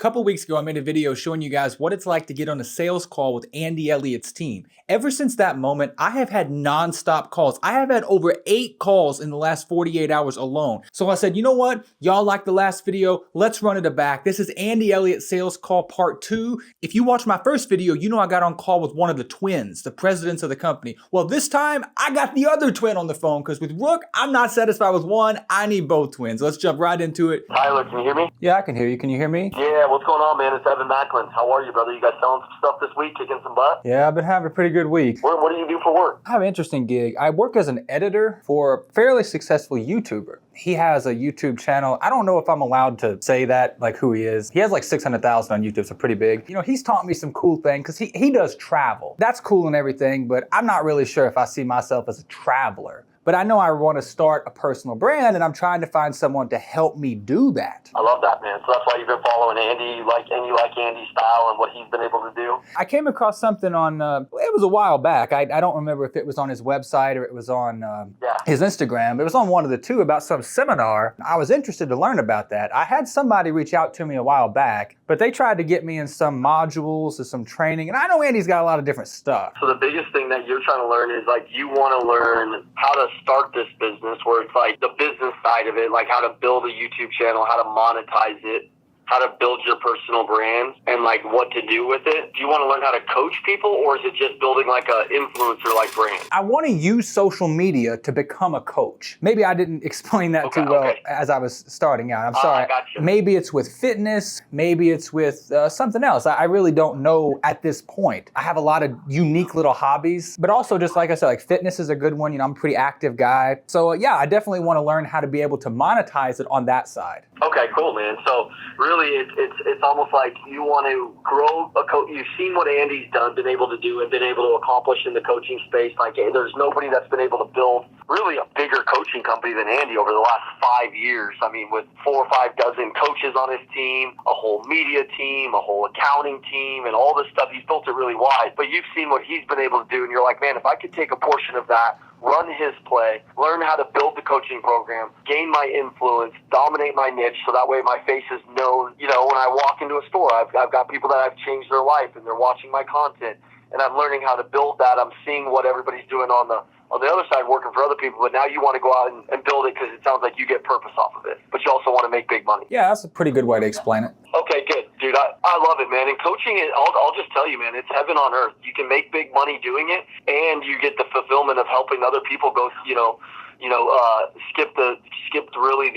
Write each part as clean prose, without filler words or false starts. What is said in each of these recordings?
couple weeks ago, I made a video showing you guys what it's like to get on a sales call with Andy Elliott's team. Ever since that moment, I have had non-stop calls. I have had over 8 calls in the last 48 hours alone. So I said, you know what? Y'all liked the last video. Let's run it back. This is Andy Elliott's sales call part 2. If you watched my first video, you know I got on call with one of the twins, the presidents of the company. Well, this time I got the other twin on the phone because with Rook, I'm not satisfied with one. I need both twins. Let's jump right into it. Tyler, can you hear me? Yeah, I can hear you. Can you hear me? Yeah, what's going on, man? It's Evan Macklin. How are you, brother? You guys selling some stuff this week, kicking some butt? Yeah, I've been having a pretty good week. What do you do for work? I have an interesting gig. I work as an editor for a fairly successful YouTuber. He has a YouTube channel. I don't know if I'm allowed to say that, like who he is. He has like 600,000 on YouTube, so pretty big. You know, he's taught me some cool things because he does travel. That's cool and everything, but I'm not really sure if I see myself as a traveler. But I know I want to start a personal brand, and I'm trying to find someone to help me do that. I love that, man. So that's why you've been following Andy. You like Andy's style and what he's been able to do? I came across something on, it was a while back. I don't remember if it was on his website or it was on his Instagram. It was on one of the two about some seminar. I was interested to learn about that. I had somebody reach out to me a while back, but they tried to get me in some modules or some training, and I know Andy's got a lot of different stuff. So the biggest thing that you're trying to learn is like you want to learn how to start this business, where it's like the business side of it, like how to build a YouTube channel, how to monetize it, how to build your personal brand, and like what to do with it. Do you want to learn how to coach people, or is it just building like a influencer like brand? I want to use social media to become a coach. Maybe I didn't explain that too well as I was starting out. I'm sorry. Gotcha. Maybe it's with fitness. Maybe it's with something else. I really don't know at this point. I have a lot of unique little hobbies, but also just like I said, like fitness is a good one. You know, I'm a pretty active guy. So yeah, I definitely want to learn how to be able to monetize it on that side. Okay, cool, man. So really, it's almost like you want to grow a coach. You've seen what Andy's done, been able to do, and been able to accomplish in the coaching space. Like, there's nobody that's been able to build really a bigger coaching company than Andy over the last 5 years. I mean, with 4 or 5 dozen coaches on his team, a whole media team, a whole accounting team, and all this stuff. He's built it really wide. But you've seen what he's been able to do, and you're like, man, if I could take a portion of that, run his play, learn how to build the coaching program, gain my influence, dominate my niche, so that way my face is known. You know, when I walk into a store, I've got people that I've changed their life, and they're watching my content, and I'm learning how to build that. I'm seeing what everybody's doing on the other side, working for other people, but now you want to go out and build it because it sounds like you get purpose off of it, but you also want to make big money. Yeah, that's a pretty good way to explain it. Okay, good. Dude, I love it, man. And coaching, I'll just tell you, man, it's heaven on earth. You can make big money doing it, and you get the fulfillment of helping other people go, skip really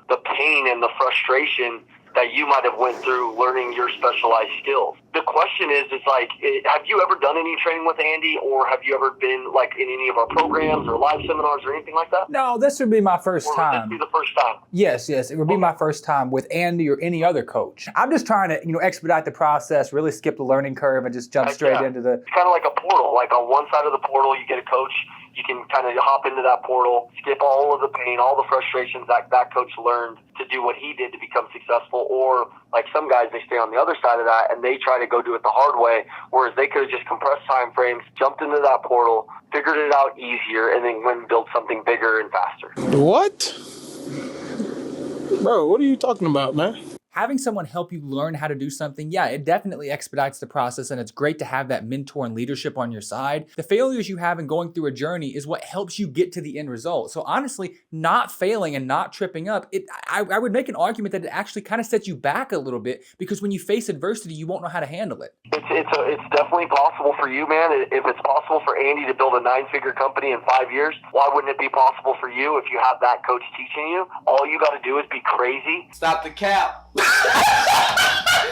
the pain and the frustration that you might have went through learning your specialized skills. The question is like, have you ever done any training with Andy, or have you ever been like in any of our programs or live seminars or anything like that? No, this would be my first time. Would this be the first time? Yes, it would be my first time with Andy or any other coach. I'm just trying to, expedite the process, really skip the learning curve and just jump straight into the... It's kind of like a portal. Like on one side of the portal, you get a coach. You can kind of hop into that portal, skip all of the pain, all the frustrations that coach learned to do what he did to become successful. Or like some guys, they stay on the other side of that and they try to go do it the hard way, whereas they could have just compressed time frames, jumped into that portal, figured it out easier, and then went and built something bigger and faster. What? Bro, what are you talking about, man? Having someone help you learn how to do something, yeah, it definitely expedites the process, and it's great to have that mentor and leadership on your side. The failures you have in going through a journey is what helps you get to the end result. So honestly, not failing and not tripping up, I would make an argument that it actually kind of sets you back a little bit, because when you face adversity, you won't know how to handle it. It's definitely possible for you, man. If it's possible for Andy to build a 9-figure company in 5 years, why wouldn't it be possible for you if you have that coach teaching you? All you got to do is be crazy. Stop the cap.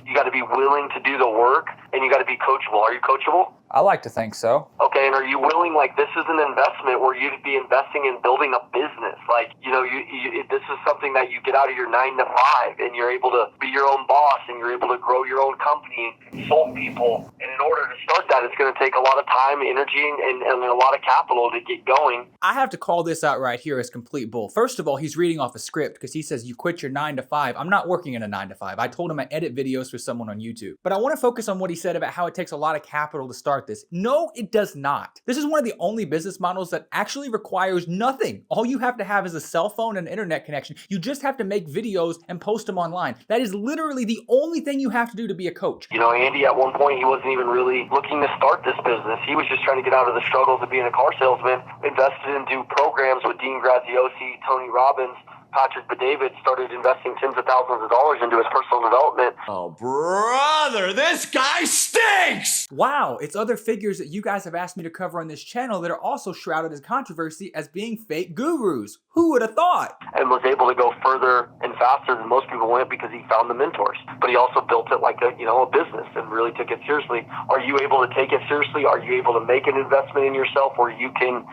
You got to be willing to do the work, and you got to be coachable. Are you coachable? I like to think so. Okay, and are you willing, like, this is an investment where you'd be investing in building a business. Like, this is something that you get out of your 9 to 5, and you're able to be your own boss, and you're able to grow your own company and consult people. And in order to start that, it's going to take a lot of time, energy, and a lot of capital to get going. I have to call this out right here as complete bull. First of all, he's reading off a script because he says you quit your 9 to 5. I'm not working in a 9 to 5. I told him I edit videos for someone on YouTube. But I want to focus on what he said about how it takes a lot of capital to start start this? No, it does not. This is one of the only business models that actually requires nothing. All you have to have is a cell phone and internet connection. You just have to make videos and post them online. That is literally the only thing you have to do to be a coach. You know, Andy, at one point, he wasn't even really looking to start this business. He was just trying to get out of the struggles of being a car salesman, invested into programs with Dean Graziosi, Tony Robbins, Patrick David, started investing tens of thousands of dollars into his personal development. Oh, brother, this guy stinks! Wow, it's other figures that you guys have asked me to cover on this channel that are also shrouded in controversy as being fake gurus. Who would have thought? And was able to go further and faster than most people went because he found the mentors. But he also built it like a business and really took it seriously. Are you able to take it seriously? Are you able to make an investment in yourself where you can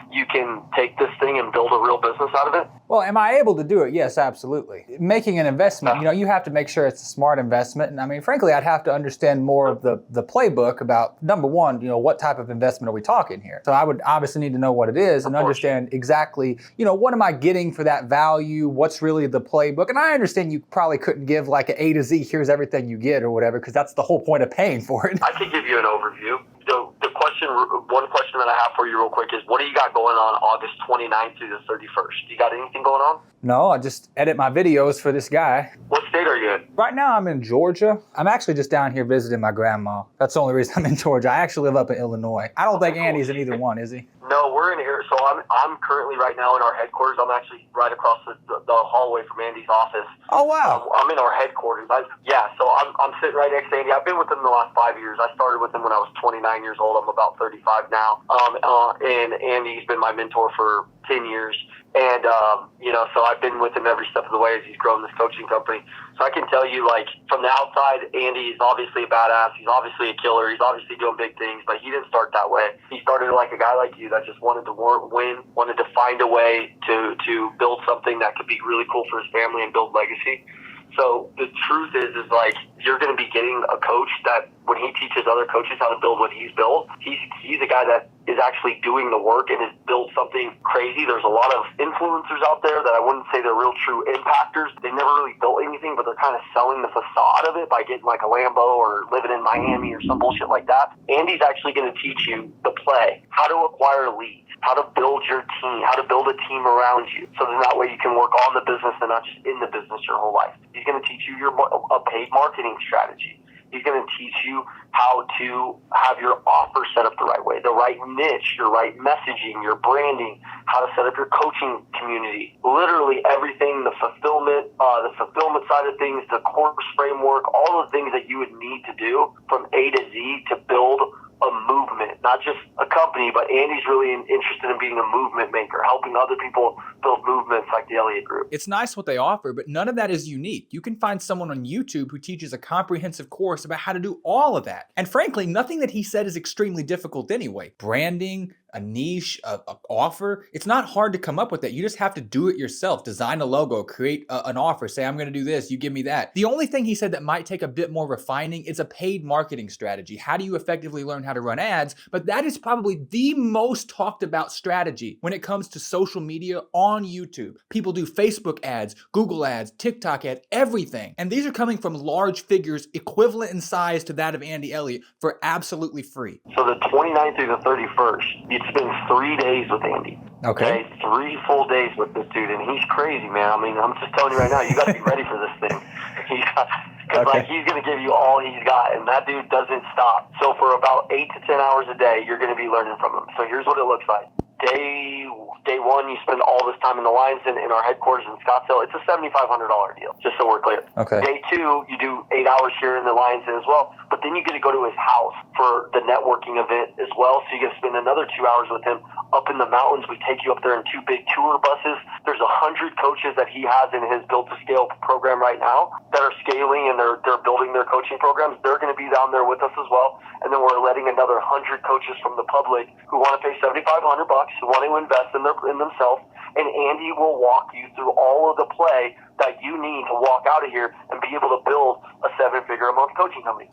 take this thing and build a real business out of it? Well, am I able to do it? Yes, absolutely. Making an investment, you have to make sure it's a smart investment. And I mean, frankly, I'd have to understand more of the playbook about, number one, what type of investment are we talking here? So I would obviously need to know what it is and understand exactly, what am I getting for that value? What's really the playbook? And I understand you probably couldn't give like an A to Z, here's everything you get or whatever, because that's the whole point of paying for it. I can give you an overview. One question that I have for you real quick is, what do you got going on August 29th through the 31st? You got anything going on? No, I just edit my videos for this guy. What state are you in? Right now I'm in Georgia. I'm actually just down here visiting my grandma. That's the only reason I'm in Georgia. I actually live up in Illinois. I don't think Andy's in either one, is he? No, we're in here. So I'm currently right now in our headquarters. I'm actually right across the hallway from Andy's office. Oh, wow. I'm in our headquarters. So I'm sitting right next to Andy. I've been with him the last 5 years. I started with him when I was 29 years old. I'm about 35 now. And Andy's been my mentor for 10 years. And, so I've been with him every step of the way as he's grown this coaching company. So I can tell you, like, from the outside, Andy is obviously a badass. He's obviously a killer. He's obviously doing big things, but he didn't start that way. He started like a guy like you that just wanted to win, wanted to find a way to build something that could be really cool for his family and build legacy. So the truth is like, you're going to be getting a coach that when he teaches other coaches how to build what he's built, he's a guy that is actually doing the work and has built something crazy. There's a lot of influencers out there that I wouldn't say they're real true impactors. They never really built anything, but they're kind of selling the facade of it by getting like a Lambo or living in Miami or some bullshit like that. Andy's actually going to teach you the play, how to acquire leads, how to build your team, how to build a team around you. So then that way you can work on the business and not just in the business your whole life. He's going to teach you a paid marketing strategy. He's going to teach you how to have your offer set up the right way, the right niche, your right messaging, your branding, how to set up your coaching community, literally everything, the fulfillment side of things, the course framework, all the things that you would need to do from A to Z to build a movement, not just a company, but Andy's really interested in being a movement maker, helping other people build movements like the Elliott Group. It's nice what they offer, but none of that is unique. You can find someone on YouTube who teaches a comprehensive course about how to do all of that. And frankly, nothing that he said is extremely difficult anyway. Branding, a niche, a offer. It's not hard to come up with that. You just have to do it yourself. Design a logo, create an offer, say, I'm going to do this, you give me that. The only thing he said that might take a bit more refining is a paid marketing strategy. How do you effectively learn how to run ads? But that is probably the most talked about strategy when it comes to social media on YouTube. People do Facebook ads, Google ads, TikTok ads, everything. And these are coming from large figures equivalent in size to that of Andy Elliott for absolutely free. So the 29th through the 31st, you'd spend 3 days with Andy. Okay. 3 full days with this dude, and he's crazy, man. I mean, I'm just telling you right now, you got to be ready for this thing. Because he's going to give you all he's got, and that dude doesn't stop. So for about 8 to 10 hours a day, you're going to be learning from him. So here's what it looks like. Day one, you spend all this time in the lines in our headquarters in Scottsdale. It's a $7,500 deal, just so we're clear. Okay. Day two, you do 8 hours here in the Lions Den as well, but then you get to go to his house for the networking event as well. So you get to spend another 2 hours with him up in the mountains. We take you up there in 2 big tour buses. There's 100 coaches that he has in his Build to Scale program right now that are scaling and they're building their coaching programs. They're going to be down there with us as well. And then we're letting another 100 coaches from the public who want to pay $7,500, who want to invest in themselves. And Andy will walk you through all of the play that you need to walk out of here and be able to build a 7-figure a month coaching company.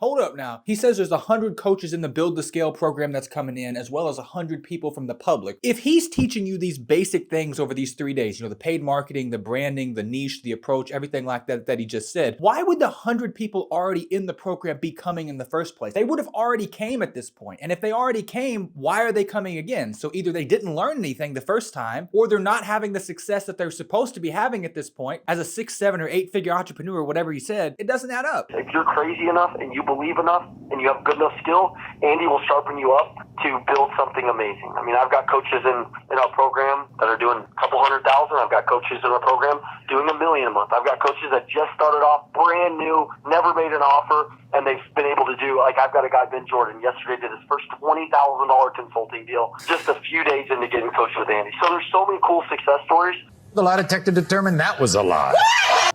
hold up now. He says there's 100 coaches in the Build to Scale program that's coming in, as well as 100 people from the public. If he's teaching you these basic things over these 3 days, the paid marketing, the branding, the niche, the approach, everything like that he just said, why would the 100 people already in the program be coming in the first place? They would have already came at this point. And if they already came, why are they coming again? So either they didn't learn anything the first time, or they're not having the success that they're supposed to be having at this point as a 6, 7, or 8-figure entrepreneur, whatever he said. It doesn't add up. If you're crazy enough and you believe enough and you have good enough skill, Andy will sharpen you up to build something amazing. I mean, I've got coaches in our program that are doing a couple $100,000. I've got coaches in our program doing $1 million a month. I've got coaches that just started off brand new, never made an offer, and they've been able to do, like I've got a guy, Ben Jordan, yesterday did his first $20,000 consulting deal just a few days into getting coached with Andy. So there's so many cool success stories. The lie detector determined that was a lie.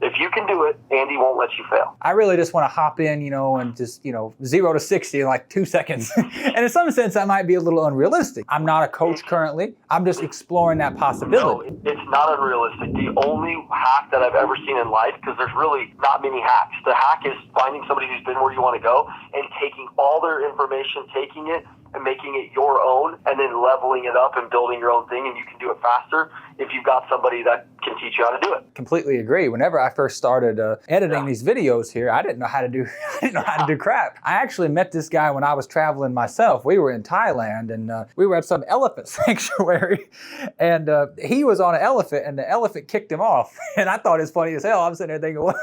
If you can do it, Andy won't let you fail. I really just want to hop in, and just, 0 to 60 in like 2 seconds. And in some sense, that might be a little unrealistic. I'm not a coach currently. I'm just exploring that possibility. No, it's not unrealistic. The only hack that I've ever seen in life, because there's really not many hacks. The hack is finding somebody who's been where you want to go and taking all their information, taking it and making it your own, and then leveling it up and building your own thing, and you can do it faster if you've got somebody that can teach you how to do it. Completely agree. Whenever I first started editing these videos here, I didn't know how to do crap. I actually met this guy when I was traveling myself. We were in Thailand, and we were at some elephant sanctuary, and he was on an elephant, and the elephant kicked him off. And I thought it was funny as hell. I'm sitting there thinking, well,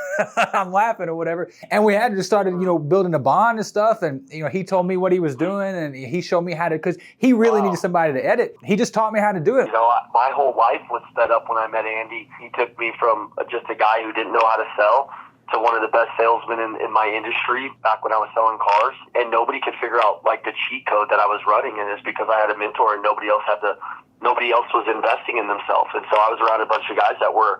I'm laughing or whatever. And we had to start, building a bond and stuff. And he told me what he was doing, and he showed me how to, because he really needed somebody to edit. He just taught me how to do it. My whole life was set up when I met Andy. He took me from just a guy who didn't know how to sell to one of the best salesmen in my industry back when I was selling cars. And nobody could figure out like the cheat code that I was running, and it's because I had a mentor and nobody else was investing in themselves. And so I was around a bunch of guys that were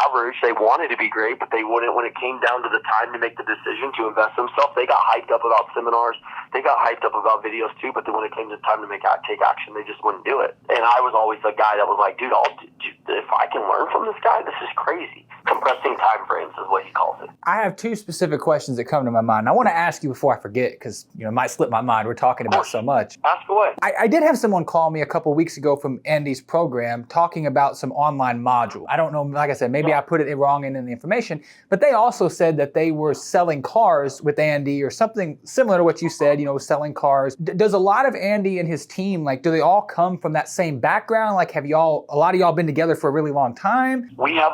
average. They wanted to be great, but they wouldn't. When it came down to the time to make the decision to invest themselves, they got hyped up about seminars. They got hyped up about videos too, but then when it came to time to take action, they just wouldn't do it. And I was always the guy that was like, dude, if I can learn from this guy, this is crazy. Compressing time frames is what he calls it. I have 2 specific questions that come to my mind. I want to ask you before I forget, because it might slip my mind. We're talking about so much. Ask away. I did have someone call me a couple weeks ago from Andy's program talking about some online module. I don't know, like I said, maybe I put it wrong in the information, but they also said that they were selling cars with Andy or something similar to what you said, selling cars. Does a lot of Andy and his team, do they all come from that same background? Have a lot of y'all been together for a really long time? We have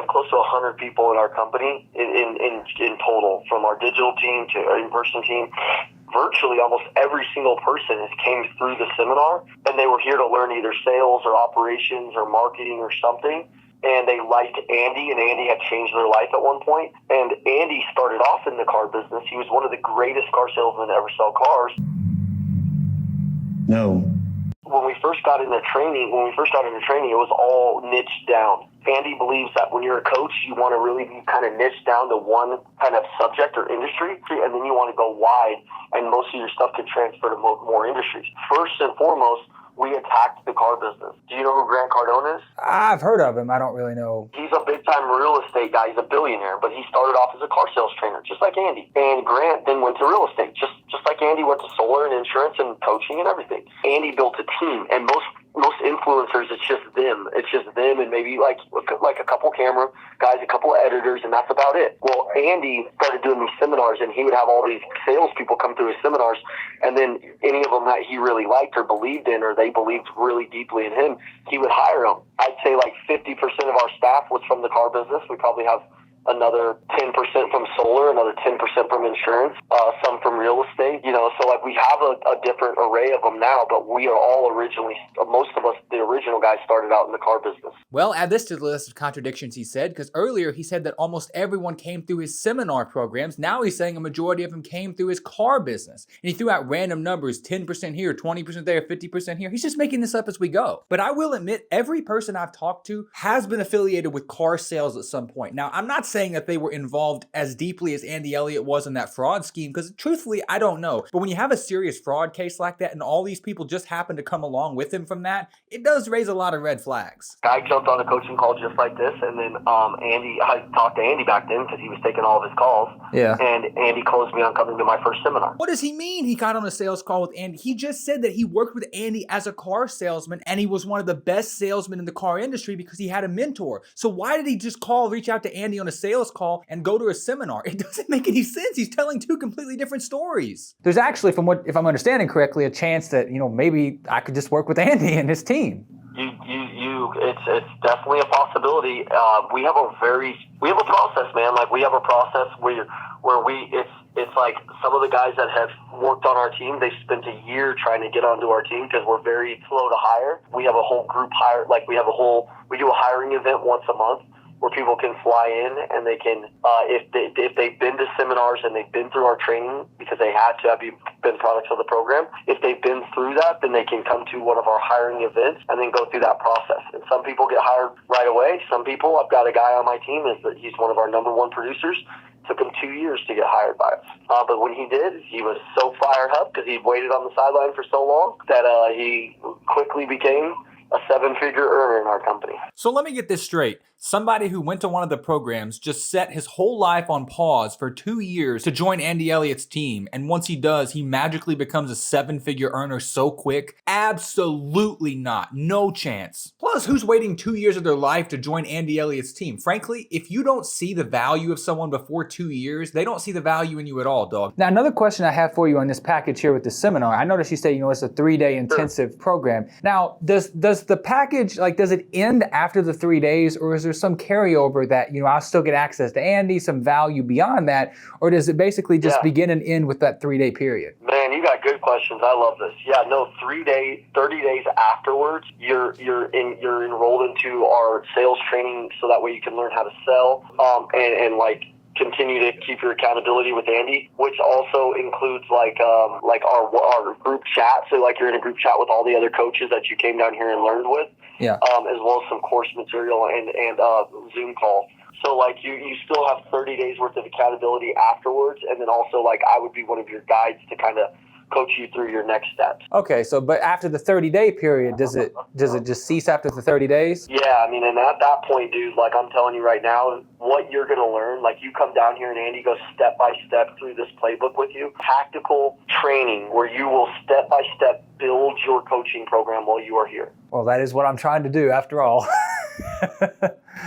close to 100 people in our company in total, from our digital team to our in-person team. Virtually almost every single person has came through the seminar, and they were here to learn either sales or operations or marketing or something. And they liked Andy, and Andy had changed their life at one point. And Andy started off in the car business. He was one of the greatest car salesmen to ever sell cars. No. When we first got into training, it was all niched down. Andy believes that when you're a coach, you want to really be kind of niched down to one kind of subject or industry, and then you want to go wide, and most of your stuff can transfer to more industries. First and foremost, we attacked the car business. Do you know who Grant Cardone is? I've heard of him. I don't really know. He's a big-time real estate guy. He's a billionaire, but he started off as a car sales trainer, just like Andy. And Grant then went to real estate, just like Andy went to solar and insurance and coaching and everything. Andy built a team, and most influencers, it's just them. It's just them and maybe like a couple camera guys, a couple of editors, and that's about it. Well, Andy started doing these seminars, and he would have all these salespeople come through his seminars, and then any of them that he really liked or believed in, or they believed really deeply in him, he would hire them. I'd say like 50% of our staff was from the car business. We probably have another 10% from solar, another 10% from insurance, some from real estate, so we have a different array of them now, but we are all most of us, the original guys started out in the car business. Well, add this to the list of contradictions he said, because earlier he said that almost everyone came through his seminar programs. Now he's saying a majority of them came through his car business. And he threw out random numbers, 10% here, 20% there, 50% here. He's just making this up as we go. But I will admit, every person I've talked to has been affiliated with car sales at some point. Now, I'm not saying saying that they were involved as deeply as Andy Elliott was in that fraud scheme, because truthfully, I don't know. But when you have a serious fraud case like that and all these people just happen to come along with him from that, it does raise a lot of red flags. I jumped on a coaching call just like this, and then I talked to Andy back then because he was taking all of his calls. Yeah. And Andy closed me on coming to my first seminar. What does he mean he got on a sales call with Andy? He just said that he worked with Andy as a car salesman, and he was one of the best salesmen in the car industry because he had a mentor. So why did he just reach out to Andy on a sales call and go to a seminar? It doesn't make any sense. He's telling two completely different stories. There's actually, if I'm understanding correctly, a chance that, maybe I could just work with Andy and his team. It's definitely a possibility. We have a process, man. Like, we have a process where it's like some of the guys that have worked on our team, they spent a year trying to get onto our team because we're very slow to hire. We have a whole group hire, we do a hiring event once a month where people can fly in and they can, if they've been to seminars and they've been through our training because they had to have been products of the program, if they've been through that, then they can come to one of our hiring events and then go through that process. And some people get hired right away. Some people, I've got a guy on my team, he's one of our number one producers. Took him 2 years to get hired by us. But when he did, he was so fired up because he'd waited on the sideline for so long that he quickly became a seven-figure earner in our company. So let me get this straight. Somebody who went to one of the programs just set his whole life on pause for 2 years to join Andy Elliott's team. And once he does, he magically becomes a seven-figure earner so quick? Absolutely not. No chance. Plus, who's waiting 2 years of their life to join Andy Elliott's team? Frankly, if you don't see the value of someone before 2 years, they don't see the value in you at all, dog. Now, another question I have for you on this package here with the seminar. I noticed you say, it's a 3-day intensive program. Now, does the package, does it end after the 3 days, or is there some carryover that, I'll still get access to Andy, some value beyond that, or does it basically just begin and end with that 3-day period? Man, you got good questions. I love this. Yeah, no, 30 days afterwards, you're enrolled into our sales training, so that way you can learn how to sell, and continue to keep your accountability with Andy, which also includes our group chat. So you're in a group chat with all the other coaches that you came down here and learned with, as well as some course material and Zoom calls. So you still have 30 days worth of accountability afterwards, and then also I would be one of your guides to kind of coach you through your next steps. Okay, but after the 30-day period, does it just cease after the 30 days? Yeah, and at that point, dude, I'm telling you right now, what you're going to learn, you come down here and Andy goes step by step through this playbook with you, tactical training where you will step by step build your coaching program while you are here. Well, that is what I'm trying to do after all.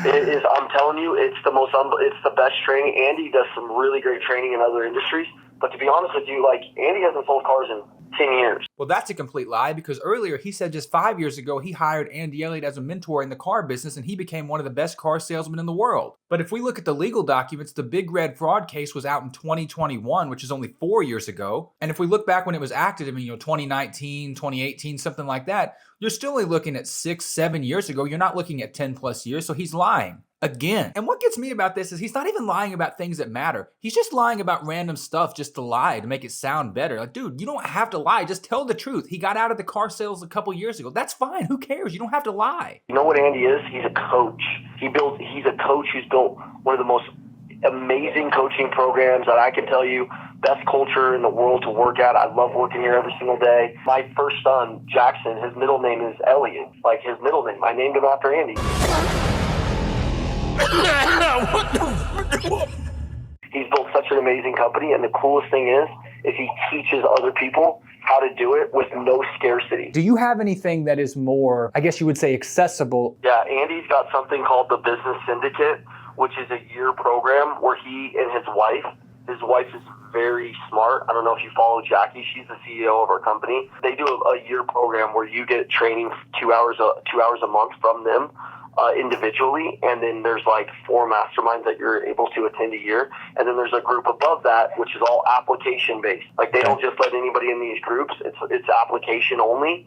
It is, I'm telling you, it's the best training. Andy does some really great training in other industries. But to be honest with you, Andy hasn't sold cars in 10 years. Well, that's a complete lie, because earlier he said just 5 years ago he hired Andy Elliott as a mentor in the car business, and he became one of the best car salesmen in the world. But if we look at the legal documents, the Big Red fraud case was out in 2021, which is only 4 years ago. And if we look back when it was active, 2019, 2018, something like that, you're still only looking at 6-7 years ago. You're not looking at 10 plus years, so he's lying. Again. And what gets me about this is he's not even lying about things that matter. He's just lying about random stuff just to lie, to make it sound better. Dude, you don't have to lie. Just tell the truth. He got out of the car sales a couple years ago. That's fine. Who cares? You don't have to lie. You know what Andy is? He's a coach. He's a coach who's built one of the most amazing coaching programs that I can tell you, best culture in the world to work at. I love working here every single day. My first son, Jackson, his middle name is Elliott. His middle name. I named him after Andy. He's built such an amazing company, and the coolest thing is he teaches other people how to do it with no scarcity. Do you have anything that is more, I guess you would say, accessible? Yeah, Andy's got something called the Business Syndicate, which is a year program where he and his wife is very smart. I don't know if you follow Jackie. She's the CEO of our company. They do a year program where you get training 2 hours a month from them. Individually, and then there's 4 masterminds that you're able to attend a year, and then there's a group above that which is all application based. They don't just let anybody in these groups. It's application only,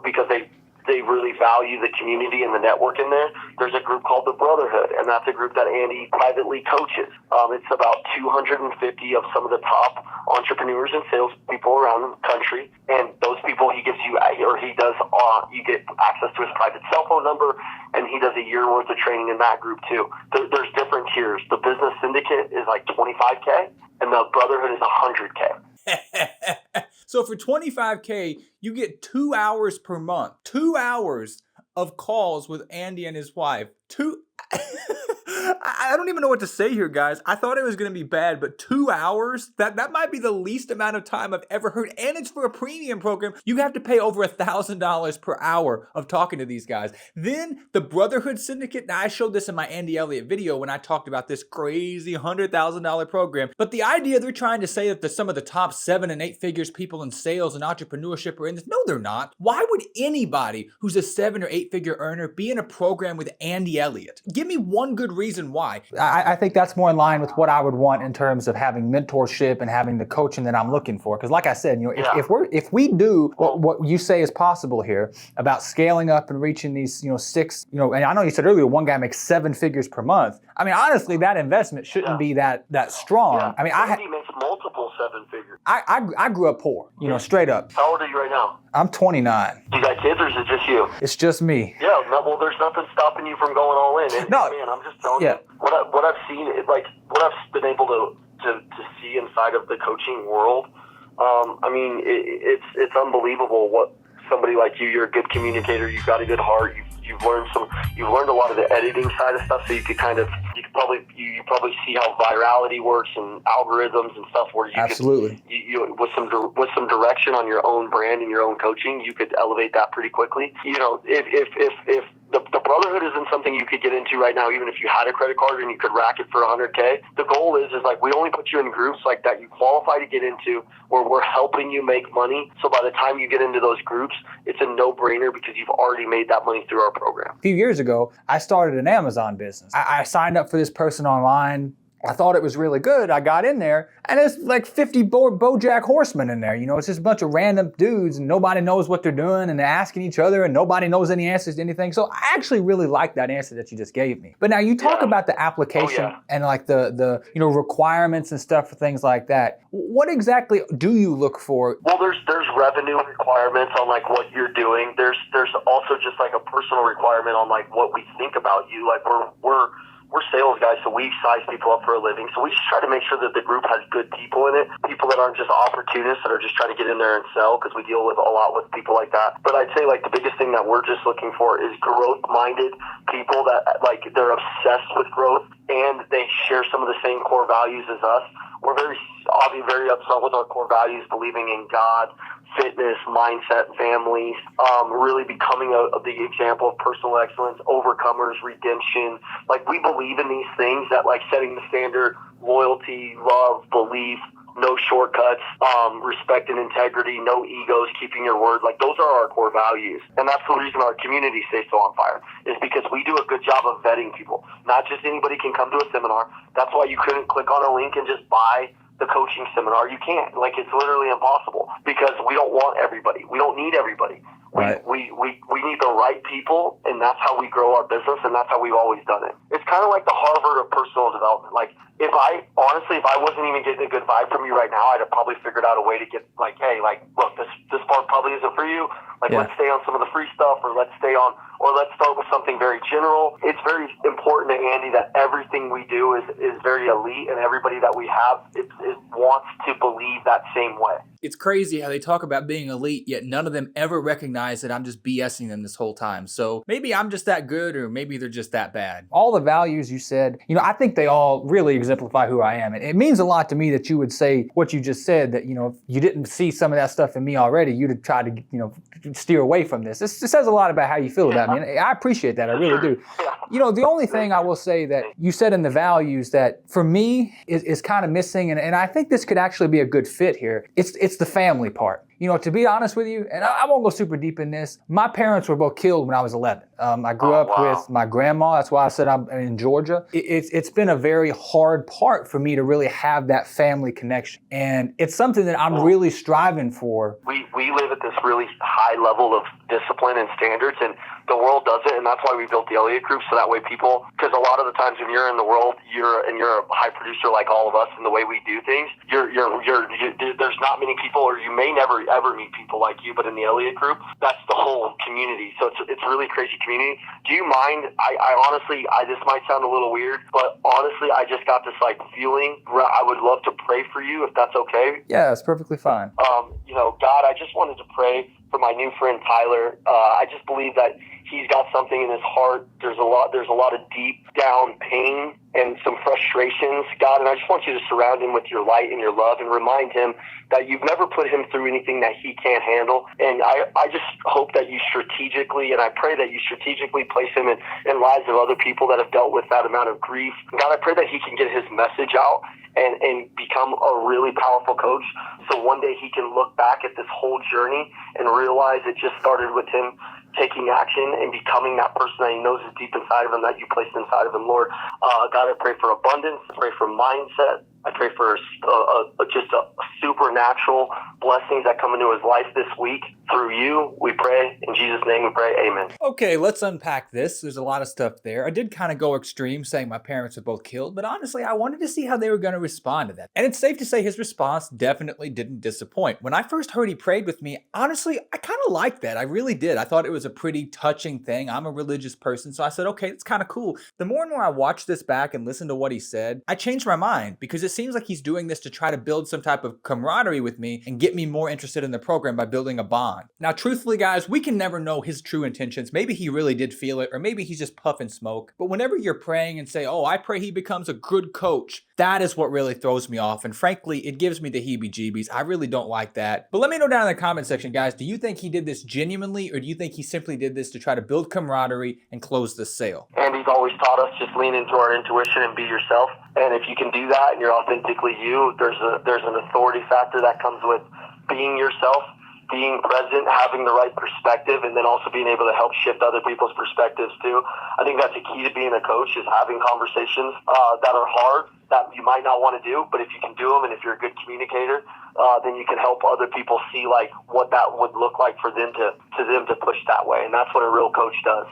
because they they really value the community and the network in there. There's a group called the Brotherhood, and that's a group that Andy privately coaches. It's about 250 of some of the top entrepreneurs and salespeople around the country, and those people he gives you, or he does, you get access to his private cell phone number, and he does a year worth of training in that group too. There's different tiers. The business syndicate is like $25K, and the Brotherhood is $100K. So for $25K, you get 2 hours per month. 2 hours of calls with Andy and his wife. I don't even know what to say here, guys. I thought it was going to be bad, but 2 hours? That might be the least amount of time I've ever heard. And it's for a premium program. You have to pay over $1,000 per hour of talking to these guys. Then the Brotherhood Syndicate. Now, I showed this in my Andy Elliott video when I talked about this crazy $100,000 program. But the idea they're trying to say that some of the top 7 and 8 figures people in sales and entrepreneurship are in this. No, they're not. Why would anybody who's a 7 or 8 figure earner be in a program with Andy Elliott? Give me one good reason why. I think that's more in line with what I would want in terms of having mentorship and having the coaching that I'm looking for. Because like I said, if we do what you say is possible here about scaling up and reaching these, 6, and I know you said earlier one guy makes 7 figures per month. I mean, honestly, that investment shouldn't be that strong. Yeah. I mean, Andy makes multiple 7 figures. I grew up poor, straight up. How old are you right now? I'm 29. You got kids, or is it just you? It's just me. Yeah, well, there's nothing stopping you from going all in. And, No. man, I'm just telling you, what I've seen, what I've been able to see inside of the coaching world. I mean, it's unbelievable what somebody like you. You're a good communicator. You've got a good heart. You've learned a lot of the editing side of stuff, so you could probably see how virality works and algorithms and stuff. Where you Absolutely. with some direction on your own brand and your own coaching, you could elevate that pretty quickly. If the Brotherhood isn't something you could get into right now, even if you had a credit card and you could rack it for $100K. The goal is like we only put you in groups like that you qualify to get into, where we're helping you make money. So by the time you get into those groups, it's a no-brainer because you've already made that money through our program. A few years ago, I started an Amazon business. I signed up for this person online. I thought it was really good. I got in there, and there's like 50 BoJack Horsemen in there. It's just a bunch of random dudes, and nobody knows what they're doing, and they're asking each other, and nobody knows any answers to anything. So I actually really like that answer that you just gave me. But now you talk about the application and like the requirements and stuff for things like that. What exactly do you look for? Well, there's revenue requirements on like what you're doing. There's also just like a personal requirement on like what we think about you. Like we're sales guys, so we size people up for a living. So we just try to make sure that the group has good people in it, people that aren't just opportunists that are just trying to get in there and sell, because we deal with a lot with people like that. But I'd say like the biggest thing that we're just looking for is growth-minded people that like they're obsessed with growth and they share some of the same core values as us. We're very upfront with our core values, believing in God, fitness, mindset, families, really becoming the example of personal excellence, overcomers, redemption. Like we believe in these things that like setting the standard, loyalty, love, belief, no shortcuts, respect and integrity, no egos, keeping your word. Like those are our core values. And that's the reason our community stays so on fire, is because we do a good job of vetting people. Not just anybody can come to a seminar. That's why you couldn't click on a link and just buy the coaching seminar. You can't. Like it's literally impossible, because we don't want everybody. We don't need everybody. Right. We need the right people, and that's how we grow our business, and that's how we've always done it. It's kind of like the Harvard of personal development. Like if I wasn't even getting a good vibe from you right now, I'd have probably figured out a way to get like, hey, like look, this part probably isn't for you. Like let's stay on some of the free stuff, or let's start with something very general. It's very important to Andy that everything we do is very elite, and everybody that we have it wants to believe that same way. It's crazy how they talk about being elite, yet none of them ever recognize that I'm just BSing them this whole time. So maybe I'm just that good, or maybe they're just that bad. All the values you said, I think they all really exemplify who I am. And it means a lot to me that you would say what you just said, that, if you didn't see some of that stuff in me already, you'd have tried to, steer away from this. This says a lot about how you feel about me. And I appreciate that. I really do. The only thing I will say that you said in the values that for me is kind of missing, and I think this could actually be a good fit here. It's the family part. You know, to be honest with you, and I won't go super deep in this, my parents were both killed when I was 11. I grew up with my grandma. That's why I said I'm in Georgia. It's been a very hard part for me to really have that family connection. And it's something that I'm really striving for. We live at this really high level of discipline and standards, and the world doesn't, and that's why we built the Elliott group, so that way people, because a lot of the times when you're in the world, you're a high producer like all of us, and the way we do things, there's not many people, or you may never ever meet people like you, but in the Elliott group, that's the whole community. So it's a really crazy community. Do you mind? I honestly, this might sound a little weird, but honestly, I just got this like feeling. I would love to pray for you if that's okay. Yeah, it's perfectly fine. God, I just wanted to pray for my new friend Tyler. I just believe that he's got something in his heart. There's a lot of deep down pain and some frustrations, God, and I just want you to surround him with your light and your love and remind him that you've never put him through anything that he can't handle. And I just hope that you strategically, and I pray that you strategically place him in lives of other people that have dealt with that amount of grief. God, I pray that he can get his message out and become a really powerful coach. So one day he can look back at this whole journey and realize it just started with him taking action and becoming that person that he knows is deep inside of him, that you placed inside of him, Lord. God, I pray for abundance. I pray for mindset. I pray for just a supernatural blessings that come into his life this week. Through you, we pray. In Jesus' name we pray. Amen. Okay, let's unpack this. There's a lot of stuff there. I did kind of go extreme saying my parents were both killed, but honestly, I wanted to see how they were going to respond to that. And it's safe to say his response definitely didn't disappoint. When I first heard he prayed with me, honestly, I kind of liked that. I really did. I thought it was a pretty touching thing. I'm a religious person, so I said, okay, it's kind of cool. The more and more I watched this back and listened to what he said, I changed my mind because it seems like he's doing this to try to build some type of camaraderie with me and get me more interested in the program by building a bond. Now, truthfully, guys, we can never know his true intentions. Maybe he really did feel it, or maybe he's just puffing smoke. But whenever you're praying and say, oh, I pray he becomes a good coach, that is what really throws me off. And frankly, it gives me the heebie-jeebies. I really don't like that. But let me know down in the comment section, guys, do you think he did this genuinely, or do you think he simply did this to try to build camaraderie and close the sale? Andy's always taught us just lean into our intuition and be yourself. And if you can do that and you're authentically you, there's an authority factor that comes with being yourself, being present, having the right perspective, and then also being able to help shift other people's perspectives too. I think that's a key to being a coach, is having conversations that are hard, that you might not want to do, but if you can do them and if you're a good communicator, then you can help other people see like what that would look like for them to push that way. And that's what a real coach does.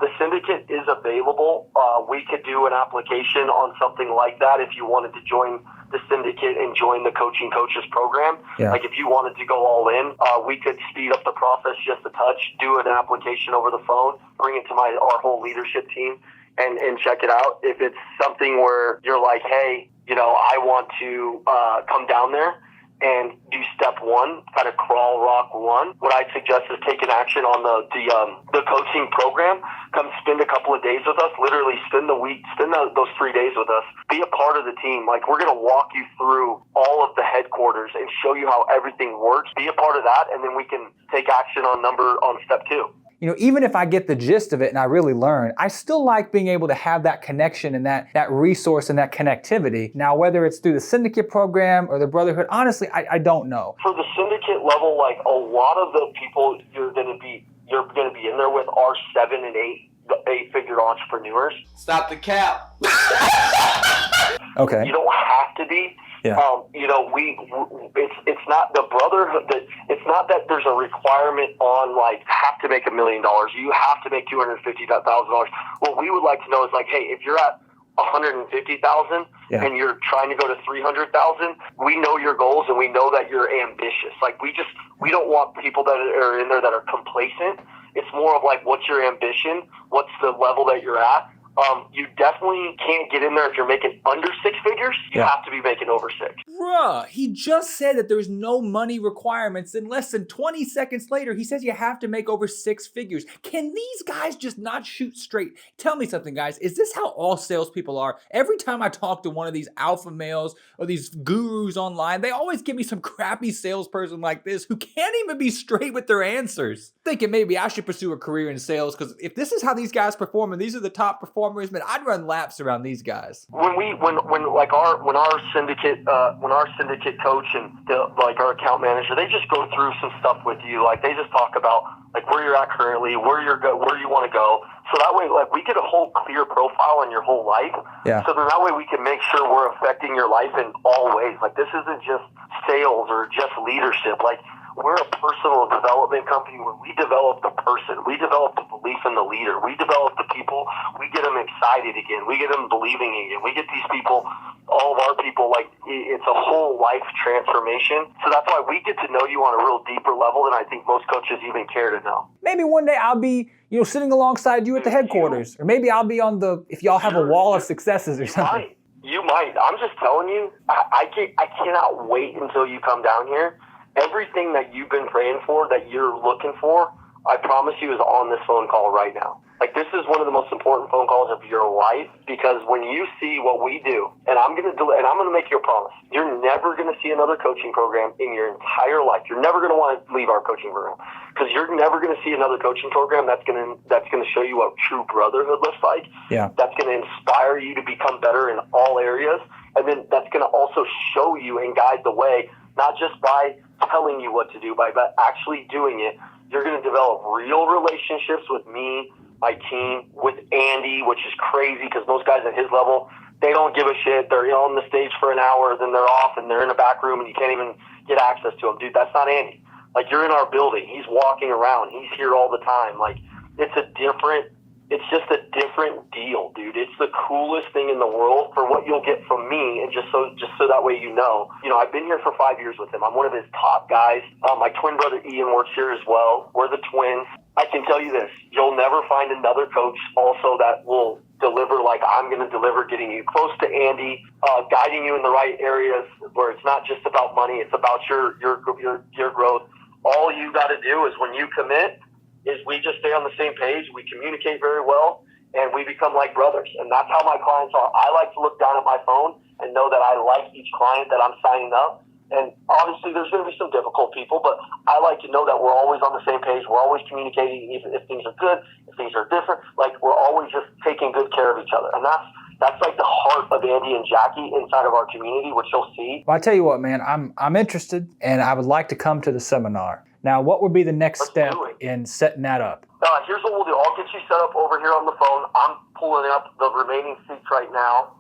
The syndicate is available. We could do an application on something like that if you wanted to join the syndicate and join the coaching coaches program. Yeah. Like if you wanted to go all in, we could speed up the process just a touch, do an application over the phone, bring it to our whole leadership team and check it out. If it's something where you're like, hey, I want to come down there and do step one, kind of crawl rock one, what I'd suggest is take an action on the coaching program. Come spend a couple of days with us, literally spend those 3 days with us. Be a part of the team. Like, we're going to walk you through all of the headquarters and show you how everything works. Be a part of that, and then we can take action on step two. Even if I get the gist of it and I really learn, I still like being able to have that connection and that resource and that connectivity. Now, whether it's through the syndicate program or the Brotherhood, honestly, I don't know. For the syndicate level, like a lot of the people you're going to be in there with are 7 and 8-figure entrepreneurs. Stop the cap. Okay. You don't have to be. Yeah. It's not the Brotherhood. It's not that there's a requirement on like have to make $1 million. You have to make $250,000. What we would like to know is like, hey, if you're at 150,000 and you're trying to go to 300,000, we know your goals and we know that you're ambitious. Like we don't want people that are in there that are complacent. It's more of like, what's your ambition? What's the level that you're at? You definitely can't get in there if you're making under 6 figures. You have to be making over 6. Bruh, he just said that there's no money requirements. And less than 20 seconds later, he says you have to make over 6 figures. Can these guys just not shoot straight? Tell me something, guys. Is this how all salespeople are? Every time I talk to one of these alpha males or these gurus online, they always give me some crappy salesperson like this who can't even be straight with their answers. Thinking maybe I should pursue a career in sales, because if this is how these guys perform and these are the top performers performers, man, I'd run laps around these guys. When our syndicate coach and our account manager, they just go through some stuff with you. Like they just talk about like where you're at currently, where you want to go. So that way, like we get a whole clear profile on your whole life. Yeah. So then that way we can make sure we're affecting your life in all ways. Like this isn't just sales or just leadership. Like we're a personal development company where we develop the person. We develop the belief in the leader. We develop the people. We get them excited again. We get them believing again. We get these people, all of our people, like it's a whole life transformation. So that's why we get to know you on a real deeper level than I think most coaches even care to know. Maybe one day I'll be, sitting alongside you at the headquarters. Or maybe I'll be on if y'all have a wall of successes or something. You might. I'm just telling you, I cannot wait until you come down here. Everything that you've been praying for, that you're looking for, I promise you is on this phone call right now. Like this is one of the most important phone calls of your life because when you see what we do, and I'm gonna make you a promise, you're never gonna see another coaching program in your entire life. You're never gonna want to leave our coaching program because you're never gonna see another coaching program that's gonna show you what true brotherhood looks like. Yeah. That's gonna inspire you to become better in all areas, and then that's gonna also show you and guide the way, not just by telling you what to do, but actually doing it. You're going to develop real relationships with me, my team, with Andy, which is crazy because most guys at his level, they don't give a shit. They're on the stage for an hour, then they're off, and they're in a back room, and you can't even get access to them. Dude, that's not Andy. Like, you're in our building. He's walking around. He's here all the time. Like, it's just a different deal, dude. It's the coolest thing in the world for what you'll get from me, and just so that way you know. I've been here for 5 years with him. I'm one of his top guys. My twin brother Ian works here as well. We're the twins. I can tell you this: you'll never find another coach also that will deliver like I'm going to deliver, getting you close to Andy, guiding you in the right areas where it's not just about money; it's about your growth. All you got to do is when you commit, is we just stay on the same page, we communicate very well, and we become like brothers. And that's how my clients are. I like to look down at my phone and know that I like each client that I'm signing up. And obviously there's going to be some difficult people, but I like to know that we're always on the same page. We're always communicating, even if things are good, if things are different. Like, we're always just taking good care of each other. And that's like the heart of Andy and Jackie inside of our community, which you'll see. Well, I tell you what, man, I'm interested, and I would like to come to the seminar. Now, what would be the next step in setting that up? Here's what we'll do. I'll get you set up over here on the phone. I'm pulling up the remaining seats right now.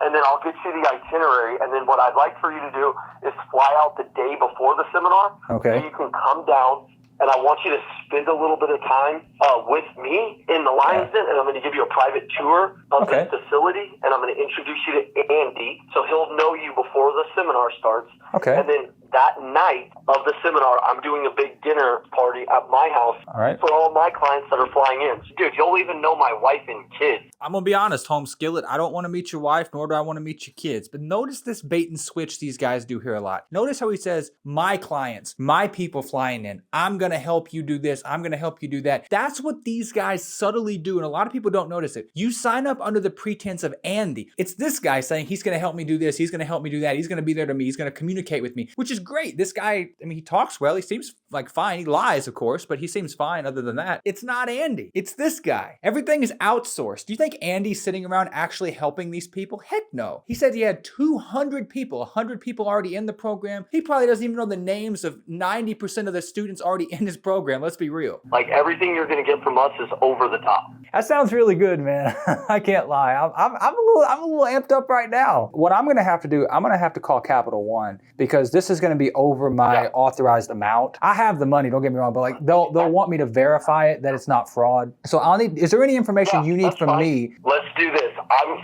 And then I'll get you the itinerary. And then what I'd like for you to do is fly out the day before the seminar. Okay. So you can come down, and I want you to spend a little bit of time with me in the Lions Den, and I'm going to give you a private tour of this facility, and I'm going to introduce you to Andy, so he'll know you before the seminar starts. Okay. And then that night of the seminar, I'm doing a big dinner party at my house for all my clients that are flying in. So, dude, you'll even know my wife and kids. I'm going to be honest, Home Skillet, I don't want to meet your wife, nor do I want to meet your kids. But notice this bait and switch these guys do here a lot. Notice how he says, my clients, my people flying in. I'm going to help you do this. I'm going to help you do that. That's what these guys subtly do, and a lot of people don't notice it. You sign up under the pretense of Andy. It's this guy saying he's going to help me do this. He's going to help me do that. He's going to be there to me. He's going to communicate with me, which is great. This guy, I mean, he talks well. He seems like fine. He lies, of course, but he seems fine other than that. It's not Andy. It's this guy. Everything is outsourced. Do you think Andy's sitting around actually helping these people? Heck no. He said he had 200 people, 100 people already in the program. He probably doesn't even know the names of 90% of the students already in his program. Let's be real. Like, everything you're going to get from us is over the top. That sounds really good, man. I can't lie. I'm a little amped up right now. What I'm going to have to do, I'm going to have to call Capital One, because this is going to be over my authorized amount. I have the money, don't get me wrong, but like they'll want me to verify it that it's not fraud. So is there any information you need from me? Let's do this.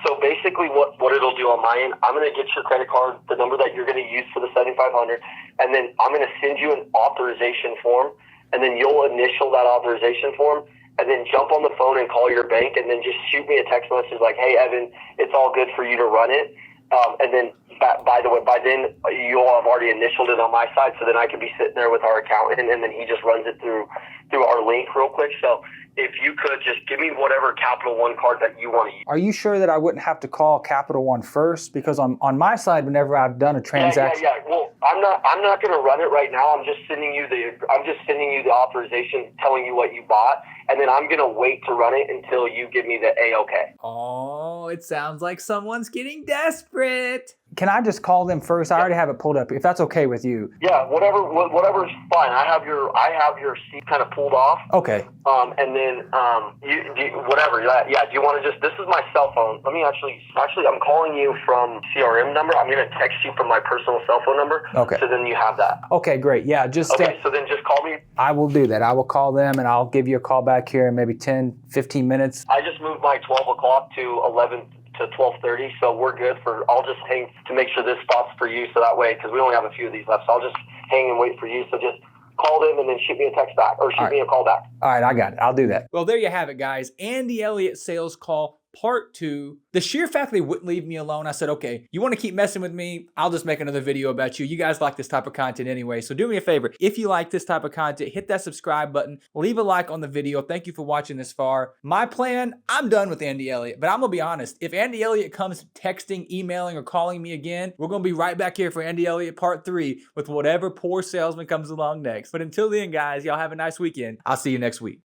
So basically what it'll do on my end, I'm going to get your credit card, the number that you're going to use for the 7,500, and then I'm going to send you an authorization form, and then you'll initial that authorization form, and then jump on the phone and call your bank, and then just shoot me a text message like, hey, Evan, it's all good for you to run it. And then, by the way, by then you'll have already initialed it on my side, so then I can be sitting there with our accountant, and then he just runs it through our link real quick. So if you could just give me whatever Capital One card that you want to use. Are you sure that I wouldn't have to call Capital One first? Because on my side, whenever I've done a transaction... Well, I'm not going to run it right now. I'm just sending you the authorization telling you what you bought, and then I'm going to wait to run it until you give me the A-OK. Oh, it sounds like someone's getting desperate. Can I just call them first? I already have it pulled up. If that's okay with you. Yeah, whatever's fine. I have your seat kind of pulled off. Okay. And then whatever. Yeah. Do you want to just? This is my cell phone. Let me actually. I'm calling you from CRM number. I'm gonna text you from my personal cell phone number. Okay. So then you have that. Okay, great. Yeah, just. Okay. So then just call me. I will do that. I will call them and I'll give you a call back here in maybe 10, 15 minutes. I just moved my 12 o'clock to 11 to 12:30, so we're good for. I'll just hang to make sure this stops for you, so that way, because we only have a few of these left, so I'll just hang and wait for you. So just call them and then shoot me a text back or shoot me a call back. All right, I got it. I'll do that. Well, there you have it, guys. Andy Elliott sales call part 2. The sheer fact they wouldn't leave me alone, I said, okay, you want to keep messing with me? I'll just make another video about you. You guys like this type of content anyway. So do me a favor. If you like this type of content, hit that subscribe button. Leave a like on the video. Thank you for watching this far. My plan, I'm done with Andy Elliott. But I'm going to be honest. If Andy Elliott comes texting, emailing, or calling me again, we're going to be right back here for Andy Elliott part 3 with whatever poor salesman comes along next. But until then, guys, y'all have a nice weekend. I'll see you next week.